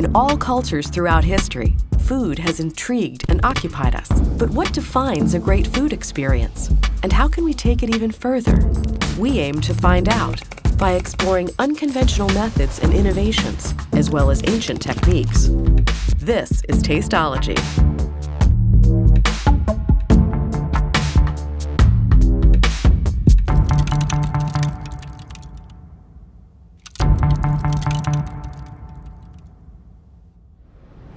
In all cultures throughout history, food has intrigued and occupied us. But what defines a great food experience? And how can we take it even further? We aim to find out by exploring unconventional methods and innovations, as well as ancient techniques. This is Tasteology.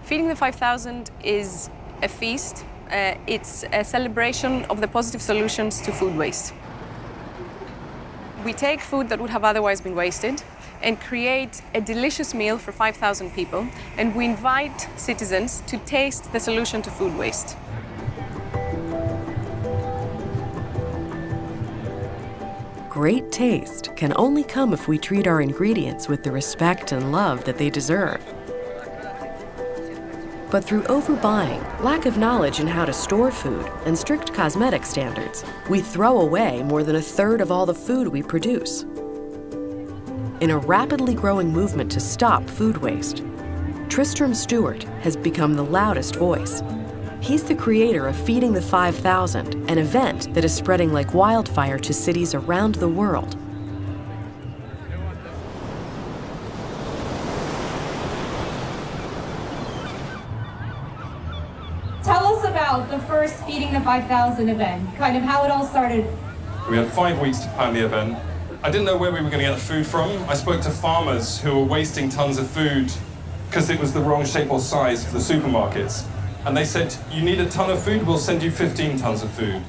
Feeding the 5,000 is a feast. It's a celebration of the positive solutions to food waste. We take food that would have otherwise been wasted and create a delicious meal for 5,000 people, and we invite citizens to taste the solution to food waste. Great taste can only come if we treat our ingredients with the respect and love that they deserve. But through overbuying, lack of knowledge in how to store food, and strict cosmetic standards, we throw away more than a third of all the food we produce. In a rapidly growing movement to stop food waste, Tristram Stewart has become the loudest voice. He's the creator of Feeding the 5,000, an event that is spreading like wildfire to cities around the world. About the first Feeding the 5,000 event, kind of how it all started. We had 5 weeks to plan the event. I didn't know where we were going to get the food from. I spoke to farmers who were wasting tons of food because it was the wrong shape or size for the supermarkets. And they said, you need a ton of food, we'll send you 15 tons of food.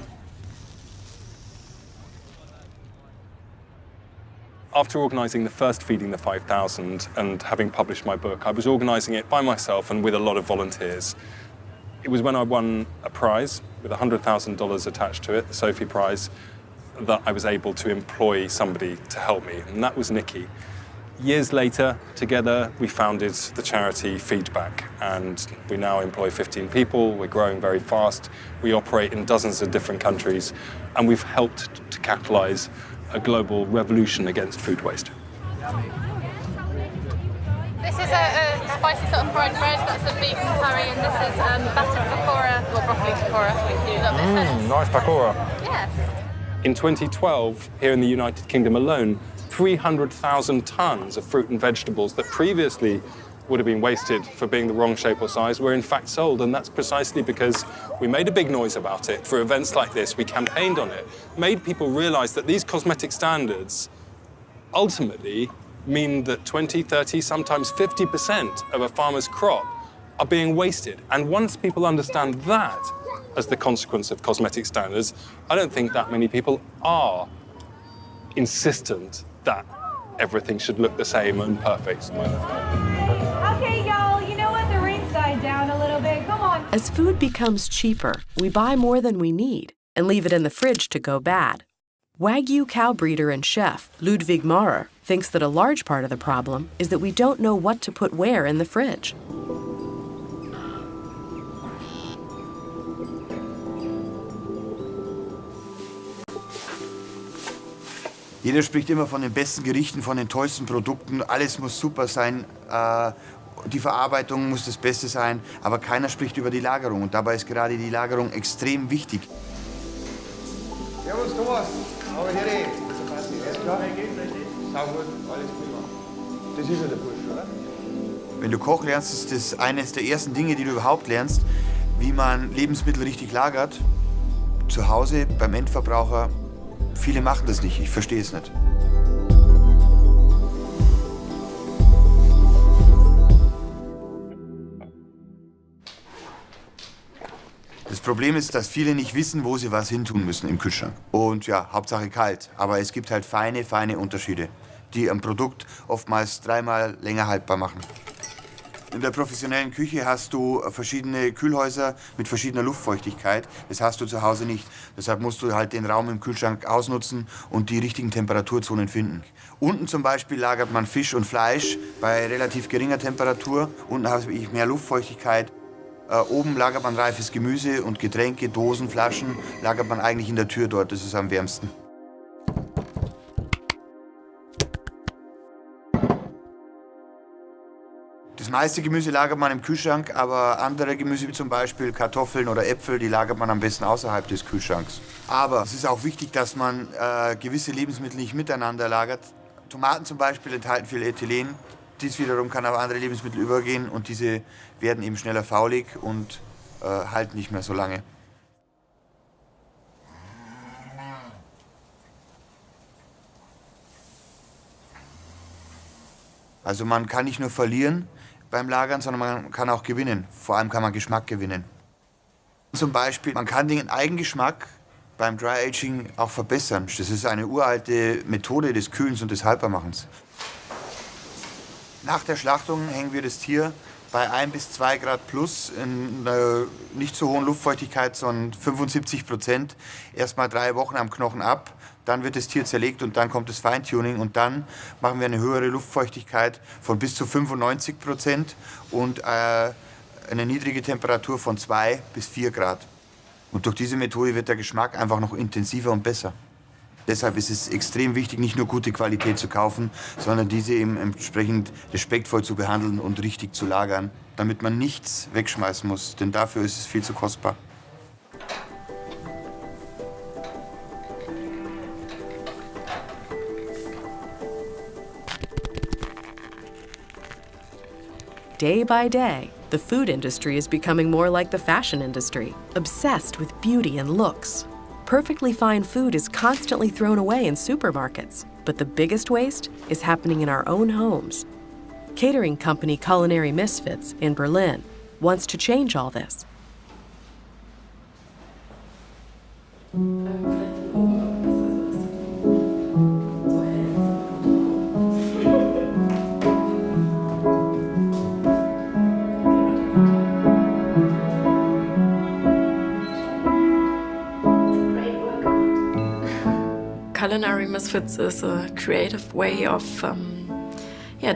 After organising the first Feeding the 5,000 and having published my book, I was organising it by myself and with a lot of volunteers. It was when I won a prize with $100,000 attached to it, the Sophie Prize, that I was able to employ somebody to help me, and that was Nikki. Years later, together, we founded the charity Feedback, and we now employ 15 people. We're growing very fast. We operate in dozens of different countries, and we've helped to catalyse a global revolution against food waste. This is a spicy sort of fried bread, that's a vegan curry, and this is battered pakora, or broccoli pakora. Nice pakora. Yes. In 2012, here in the United Kingdom alone, 300,000 tonnes of fruit and vegetables that previously would have been wasted for being the wrong shape or size were in fact sold, and that's precisely because we made a big noise about it. For events like this, we campaigned on it, made people realise that these cosmetic standards ultimately mean that 20, 30, sometimes 50% of a farmer's crop are being wasted. And once people understand that as the consequence of cosmetic standards, I don't think that many people are insistent that everything should look the same and perfect. Okay, y'all, you know what? The rain's died down a little bit. Come on. As food becomes cheaper, we buy more than we need and leave it in the fridge to go bad. Wagyu cow breeder and chef Ludwig Maurer thinks that a large part of the problem is that we don't know what to put where in the fridge. Jeder spricht immer von den besten Gerichten, von den tollsten Produkten. Alles muss super sein. Die Verarbeitung muss das Beste sein. Aber keiner spricht über die Lagerung. Und dabei ist gerade die Lagerung extrem wichtig. Servus, Thomas. Aber hier reden. Alles klar? Sau gut, alles prima. Das ist ja der Bursch, oder? Wenn du Koch lernst, ist das eines der ersten Dinge, die du überhaupt lernst, wie man Lebensmittel richtig lagert. Zu Hause, beim Endverbraucher. Viele machen das nicht, ich verstehe es nicht. Das Problem ist, dass viele nicht wissen, wo sie was hintun müssen im Kühlschrank. Und ja, Hauptsache kalt. Aber es gibt halt feine Unterschiede, die ein Produkt oftmals 3-mal länger haltbar machen. In der professionellen Küche hast du verschiedene Kühlhäuser mit verschiedener Luftfeuchtigkeit. Das hast du zu Hause nicht. Deshalb musst du halt den Raum im Kühlschrank ausnutzen und die richtigen Temperaturzonen finden. Unten zum Beispiel lagert man Fisch und Fleisch bei relativ geringer Temperatur. Unten habe ich mehr Luftfeuchtigkeit. Oben lagert man reifes Gemüse und Getränke, Dosen, Flaschen lagert man eigentlich in der Tür dort. Das ist am wärmsten. Das meiste Gemüse lagert man im Kühlschrank, aber andere Gemüse wie zum Beispiel Kartoffeln oder Äpfel, die lagert man am besten außerhalb des Kühlschranks. Aber es ist auch wichtig, dass man gewisse Lebensmittel nicht miteinander lagert. Tomaten zum Beispiel enthalten viel Ethylen. Dies wiederum kann auf andere Lebensmittel übergehen und diese werden eben schneller faulig und halten nicht mehr so lange. Also man kann nicht nur verlieren beim Lagern, sondern man kann auch gewinnen. Vor allem kann man Geschmack gewinnen. Zum Beispiel, man kann den Eigengeschmack beim Dry Aging auch verbessern. Das ist eine uralte Methode des Kühlens und des Haltbarmachens. Nach der Schlachtung hängen wir das Tier bei 1 bis 2 Grad plus in einer nicht so hohen Luftfeuchtigkeit, sondern 75%, erstmal 3 Wochen am Knochen ab. Dann wird das Tier zerlegt und dann kommt das Feintuning und dann machen wir eine höhere Luftfeuchtigkeit von bis zu 95% und eine niedrige Temperatur von 2 bis 4 Grad. Und durch diese Methode wird der Geschmack einfach noch intensiver und besser. Deshalb ist es extrem wichtig, nicht nur gute Qualität zu kaufen, sondern diese eben entsprechend respektvoll zu behandeln und richtig zu lagern, damit man nichts wegschmeißen muss, denn dafür ist es viel zu kostbar. Day by day, the food industry is becoming more like the fashion industry, obsessed with beauty and looks. Perfectly fine food is constantly thrown away in supermarkets, but the biggest waste is happening in our own homes. Catering company Culinary Misfits in Berlin wants to change all this. Culinary Misfits is a creative way of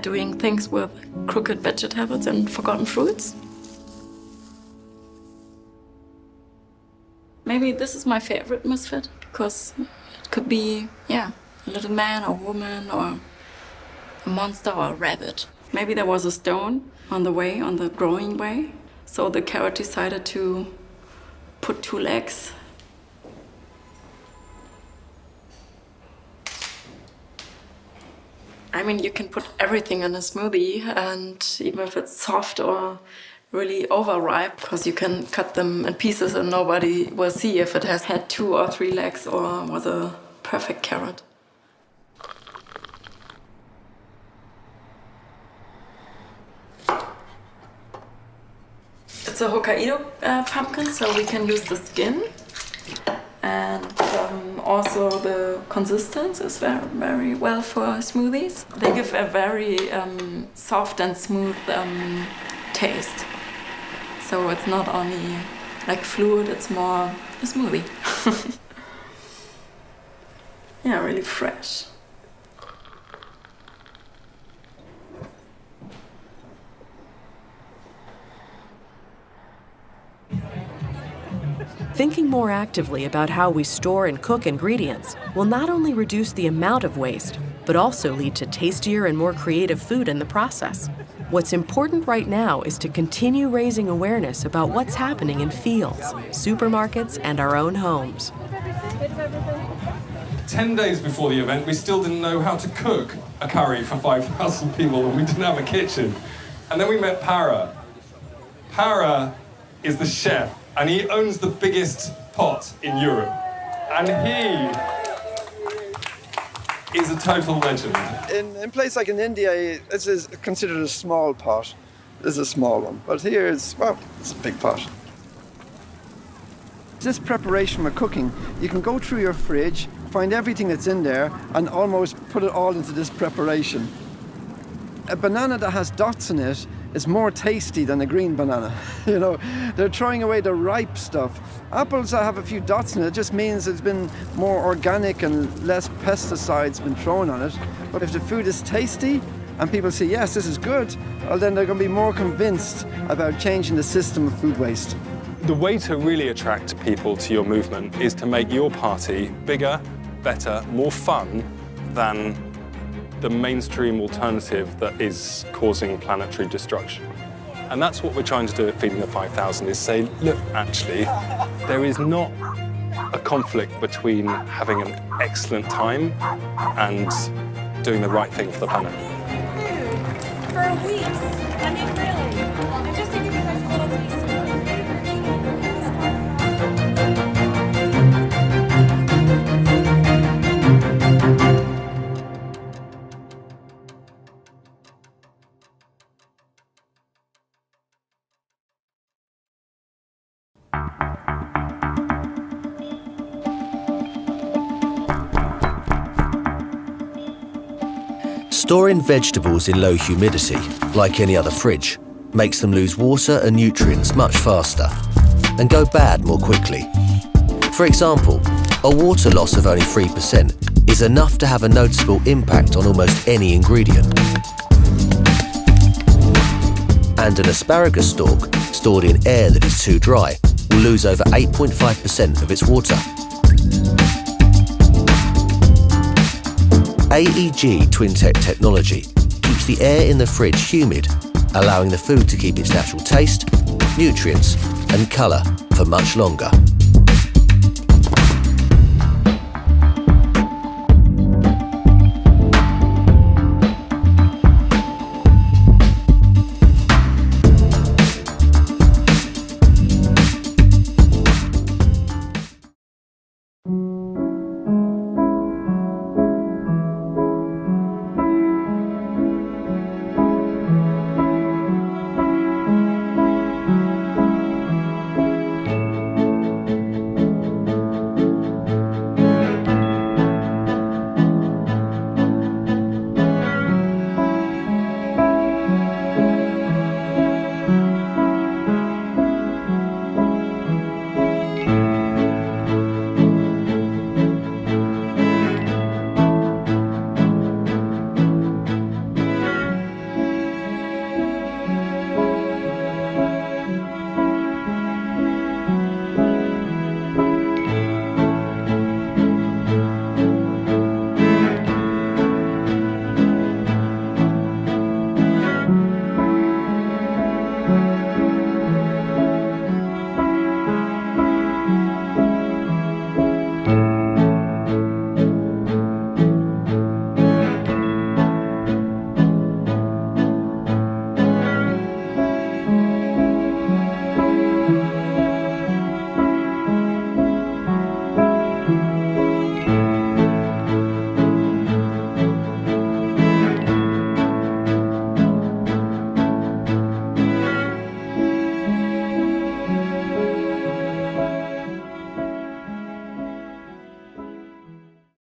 doing things with crooked vegetables and forgotten fruits. Maybe this is my favorite misfit because it could be, a little man or woman or a monster or a rabbit. Maybe there was a stone on the growing way, so the carrot decided to put 2 legs. I mean, you can put everything in a smoothie, and even if it's soft or really overripe, because you can cut them in pieces and nobody will see if it has had 2 or 3 legs or was a perfect carrot. It's a Hokkaido pumpkin, so we can use the skin. And also the consistency is very, very well for smoothies. They give a very soft and smooth taste. So it's not only like fluid, it's more a smoothie. Really fresh. Thinking more actively about how we store and cook ingredients will not only reduce the amount of waste, but also lead to tastier and more creative food in the process. What's important right now is to continue raising awareness about what's happening in fields, supermarkets, and our own homes. 10 days before the event, we still didn't know how to cook a curry for 5,000 people, and we didn't have a kitchen. And then we met Para. Para is the chef, and he owns the biggest pot in Europe. And he is a total legend. In a place like in India, this is considered a small pot. This is a small one. But here it's a big pot. This preparation for cooking, you can go through your fridge, find everything that's in there, and almost put it all into this preparation. A banana that has dots in it is more tasty than a green banana. They're throwing away the ripe stuff. Apples that have a few dots in it just means it's been more organic and less pesticides been thrown on it. But if the food is tasty and people say, yes, this is good, well, then they're going to be more convinced about changing the system of food waste. The way to really attract people to your movement is to make your party bigger, better, more fun than the mainstream alternative that is causing planetary destruction. And that's what we're trying to do at Feeding the 5,000, is say, look, actually, there is not a conflict between having an excellent time and doing the right thing for the planet. Dude, for weeks. I mean, really. And just to give you guys a little taste of my favorite vegan Storing vegetables in low humidity, like any other fridge, makes them lose water and nutrients much faster and go bad more quickly. For example, a water loss of only 3% is enough to have a noticeable impact on almost any ingredient. And an asparagus stalk stored in air that is too dry will lose over 8.5% of its water. AEG Twin-Tech technology keeps the air in the fridge humid, allowing the food to keep its natural taste, nutrients and colour for much longer.